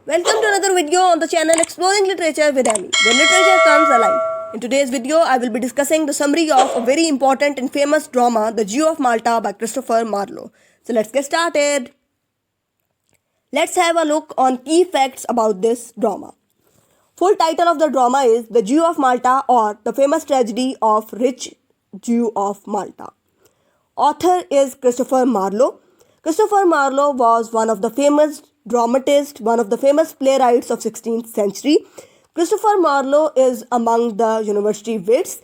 Welcome to another video on the channel Exploring Literature with Amy, where literature comes alive. In today's video, I will be discussing the summary of a very important and famous drama, The Jew of Malta by Christopher Marlowe. So let's get started. Let's have a look on key facts about this drama. Full title of the drama is The Jew of Malta, or The Famous Tragedy of Rich Jew of Malta. Author is Christopher Marlowe. Christopher Marlowe was one of the famous dramatists, one of the famous playwrights of 16th century. Christopher Marlowe is among the university wits.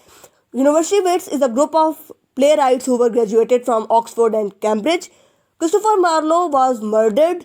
University wits is a group of playwrights who were graduated from Oxford and Cambridge. Christopher Marlowe was murdered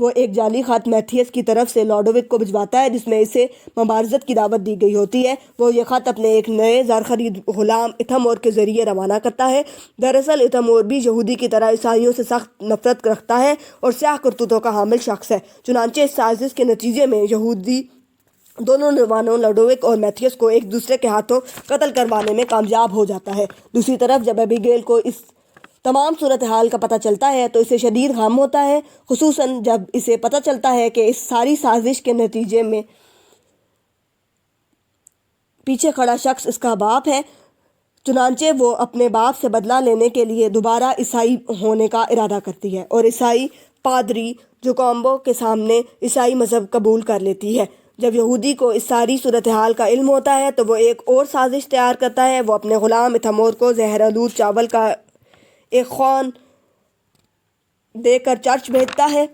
وہ ایک جعلی خط میتھیس کی طرف سے لوڈوک کو بھجواتا ہے جس میں اسے مبارزت کی دعوت دی گئی ہوتی ہے۔ وہ یہ خط اپنے ایک نئے زرخرید غلام اتھمور کے ذریعے روانہ کرتا ہے۔ دراصل اتھمور بھی یہودی کی طرح عیسائیوں سے سخت نفرت رکھتا ہے اور سیاہ کرتوتوں کا حامل شخص ہے۔ چنانچہ اس سازش کے نتیجے میں یہودی دونوں نوجوانوں لوڈوک اور میتھیس کو ایک دوسرے کے ہاتھوں قتل کروانے میں کامیاب ہو جاتا ہے۔ دوسری طرف جب ایبیگیل کو اس تمام صورتحال کا پتہ چلتا ہے تو اسے شدید غم ہوتا ہے، خصوصاً جب اسے پتہ چلتا ہے کہ اس ساری سازش کے نتیجے میں پیچھے کھڑا شخص اس کا باپ ہے۔ چنانچہ وہ اپنے باپ سے بدلہ لینے کے لیے دوبارہ عیسائی ہونے کا ارادہ کرتی ہے اور عیسائی پادری جوکومبو کے سامنے عیسائی مذہب قبول کر لیتی ہے۔ جب یہودی کو اس ساری صورتحال کا علم ہوتا ہے تو وہ ایک اور سازش تیار کرتا ہے۔ وہ اپنے غلام اتھمور کو زہر آلود چاول کا ایک خون دے کر چرچ بھیجتا ہے،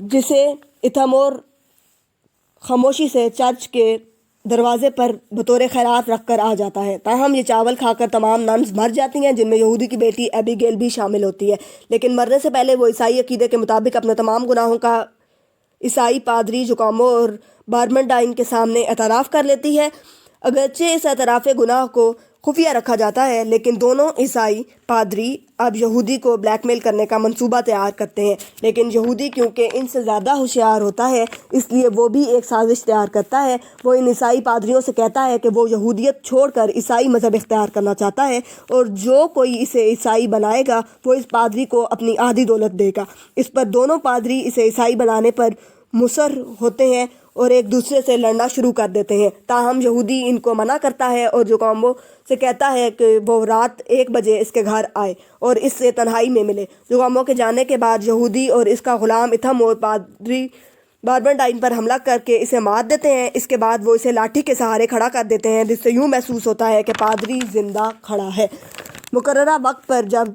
جسے اتھمور خاموشی سے چرچ کے دروازے پر بطور خیرات رکھ کر آ جاتا ہے۔ تاہم یہ چاول کھا کر تمام ننز مر جاتی ہیں، جن میں یہودی کی بیٹی ایبیگیل بھی شامل ہوتی ہے، لیکن مرنے سے پہلے وہ عیسائی عقیدے کے مطابق اپنے تمام گناہوں کا عیسائی پادری جوکومو اور باربنٹائن کے سامنے اعتراف کر لیتی ہے۔ اگرچہ اس اعتراف گناہ کو خفیہ رکھا جاتا ہے، لیکن دونوں عیسائی پادری اب یہودی کو بلیک میل کرنے کا منصوبہ تیار کرتے ہیں، لیکن یہودی کیونکہ ان سے زیادہ ہوشیار ہوتا ہے اس لیے وہ بھی ایک سازش تیار کرتا ہے۔ وہ ان عیسائی پادریوں سے کہتا ہے کہ وہ یہودیت چھوڑ کر عیسائی مذہب اختیار کرنا چاہتا ہے اور جو کوئی اسے عیسائی بنائے گا وہ اس پادری کو اپنی آدھی دولت دے گا۔ اس پر دونوں پادری اسے عیسائی بنانے پر مصر ہوتے ہیں اور ایک دوسرے سے لڑنا شروع کر دیتے ہیں۔ تاہم یہودی ان کو منع کرتا ہے اور جوکومبو سے کہتا ہے کہ وہ رات 1 بجے اس کے گھر آئے اور اس سے تنہائی میں ملے۔ جوکومبو کے جانے کے بعد یہودی اور اس کا غلام اتھمور پادری باربنٹائن پر حملہ کر کے اسے مار دیتے ہیں۔ اس کے بعد وہ اسے لاٹھی کے سہارے کھڑا کر دیتے ہیں، جس سے یوں محسوس ہوتا ہے کہ پادری زندہ کھڑا ہے۔ مقررہ وقت پر جب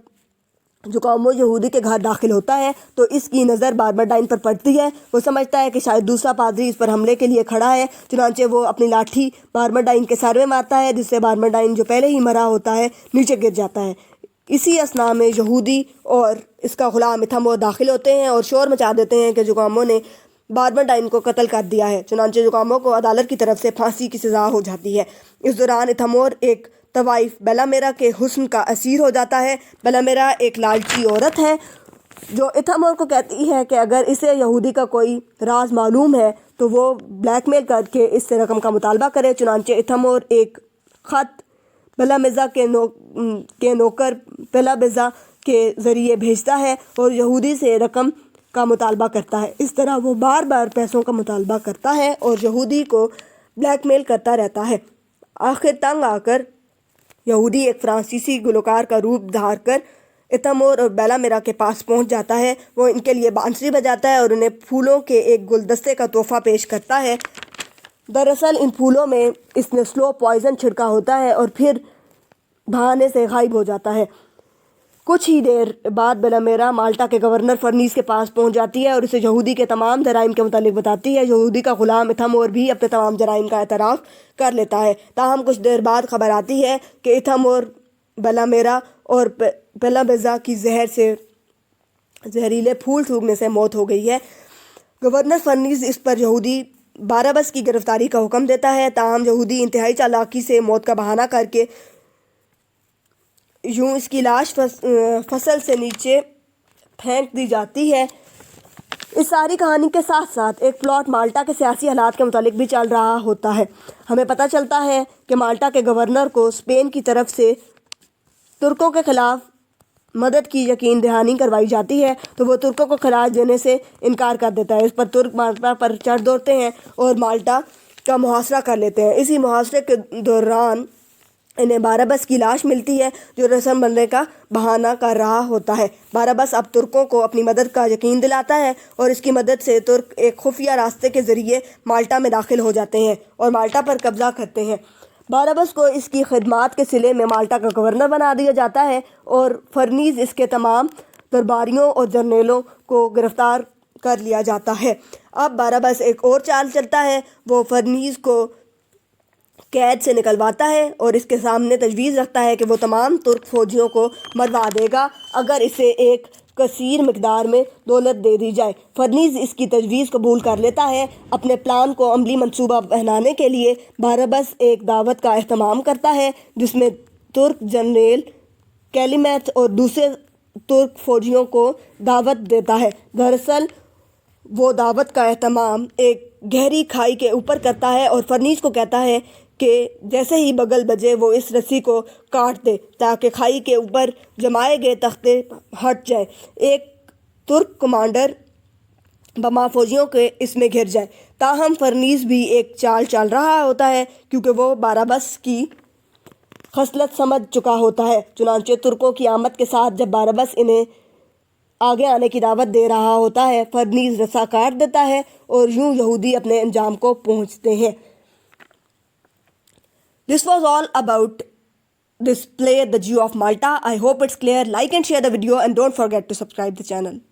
جوکومبو یہودی کے گھر داخل ہوتا ہے تو اس کی نظر باربنٹائن پر پڑتی ہے۔ وہ سمجھتا ہے کہ شاید دوسرا پادری اس پر حملے کے لیے کھڑا ہے، چنانچہ وہ اپنی لاٹھی باربنٹائن کے سر میں مارتا ہے، جس سے باربنٹائن جو پہلے ہی مرا ہوتا ہے نیچے گر جاتا ہے۔ اسی اثناء میں یہودی اور اس کا غلام اتھمور داخل ہوتے ہیں اور شور مچا دیتے ہیں کہ جوکومبو نے باربنٹائن کو قتل کر دیا ہے۔ چنانچہ جوکومبو کو عدالت کی طرف سے پھانسی کی سزا ہو جاتی ہے۔ اس دوران اتھمور ایک طوائف بیلامیرا کے حسن کا اسیر ہو جاتا ہے۔ بیلامیرا ایک لالچی عورت ہے جو اتھمور کو کہتی ہے کہ اگر اسے یہودی کا کوئی راز معلوم ہے تو وہ بلیک میل کر کے اس سے رقم کا مطالبہ کرے۔ چنانچہ اتھمور ایک خط بیلامیزا کے نوکر پیلابیزا کے ذریعے بھیجتا ہے اور یہودی سے رقم کا مطالبہ کرتا ہے۔ اس طرح وہ بار بار پیسوں کا مطالبہ کرتا ہے اور یہودی کو بلیک میل کرتا رہتا ہے۔ آخر تنگ آ کر یہودی ایک فرانسیسی گلوکار کا روپ دھار کر اتھمور اور بیلامیرا کے پاس پہنچ جاتا ہے۔ وہ ان کے لیے بانسری بجاتا ہے اور انہیں پھولوں کے ایک گلدستے کا تحفہ پیش کرتا ہے۔ دراصل ان پھولوں میں اس نے سلو پوائزن چھڑکا ہوتا ہے اور پھر بہانے سے غائب ہو جاتا ہے۔ کچھ ہی دیر بعد بیلامیرا مالٹا کے گورنر فرنیز کے پاس پہنچ جاتی ہے اور اسے یہودی کے تمام جرائم کے متعلق بتاتی ہے۔ یہودی کا غلام اتھمور بھی اپنے تمام جرائم کا اعتراف کر لیتا ہے۔ تاہم کچھ دیر بعد خبر آتی ہے کہ اتھمور، بیلامیرا اور پیلابیزا کی زہر سے زہریلے پھول تھوکنے سے موت ہو گئی ہے۔ گورنر فرنیز اس پر یہودی باراباس کی گرفتاری کا حکم دیتا ہے، تاہم یہودی انتہائی چالاکی سے موت کا بہانہ کر کے یوں اس کی لاش فصل سے نیچے پھینک دی جاتی ہے۔ اس ساری کہانی کے ساتھ ساتھ ایک پلاٹ مالٹا کے سیاسی حالات کے متعلق بھی چل رہا ہوتا ہے۔ ہمیں پتہ چلتا ہے کہ مالٹا کے گورنر کو اسپین کی طرف سے ترکوں کے خلاف مدد کی یقین دہانی کروائی جاتی ہے تو وہ ترکوں کو خراج دینے سے انکار کر دیتا ہے۔ اس پر ترک مالٹا پر چڑھ دوڑتے ہیں اور مالٹا کا محاصرہ کر لیتے ہیں۔ اسی محاصرے کے دوران انہیں باراباس کی لاش ملتی ہے جو رسم بننے کا بہانہ کر رہا ہوتا ہے۔ باراباس اب ترکوں کو اپنی مدد کا یقین دلاتا ہے اور اس کی مدد سے ترک ایک خفیہ راستے کے ذریعے مالٹا میں داخل ہو جاتے ہیں اور مالٹا پر قبضہ کرتے ہیں۔ باراباس کو اس کی خدمات کے صلے میں مالٹا کا گورنر بنا دیا جاتا ہے اور فرنیز اس کے تمام درباریوں اور جرنیلوں کو گرفتار کر لیا جاتا ہے۔ اب باراباس ایک اور چال چلتا ہے۔ وہ فرنیز کو قید سے نکلواتا ہے اور اس کے سامنے تجویز رکھتا ہے کہ وہ تمام ترک فوجیوں کو مروا دے گا اگر اسے ایک کثیر مقدار میں دولت دے دی جائے۔ فرنیز اس کی تجویز قبول کر لیتا ہے۔ اپنے پلان کو عملی منصوبہ بنانے کے لیے باربس ایک دعوت کا اہتمام کرتا ہے جس میں ترک جنرل کیلیمیت اور دوسرے ترک فوجیوں کو دعوت دیتا ہے۔ دراصل وہ دعوت کا اہتمام ایک گہری کھائی کے اوپر کرتا ہے اور فرنیز کو کہتا ہے کہ جیسے ہی بگل بجے وہ اس رسی کو کاٹ دے تاکہ کھائی کے اوپر جمائے گئے تختے ہٹ جائے۔ ایک ترک کمانڈر بما فوجیوں کے اس میں گھر جائے۔ تاہم فرنیز بھی ایک چال چل رہا ہوتا ہے کیونکہ وہ باربس کی خصلت سمجھ چکا ہوتا ہے۔ چنانچہ ترکوں کی آمد کے ساتھ جب باربس انہیں آگے آنے کی دعوت دے رہا ہوتا ہے، فرنیز رسا کاٹ دیتا ہے اور یوں یہودی اپنے انجام کو پہنچتے ہیں۔ This was all about this play, The Jew of Malta. I hope it's clear. Like and share the video and don't forget to subscribe the channel.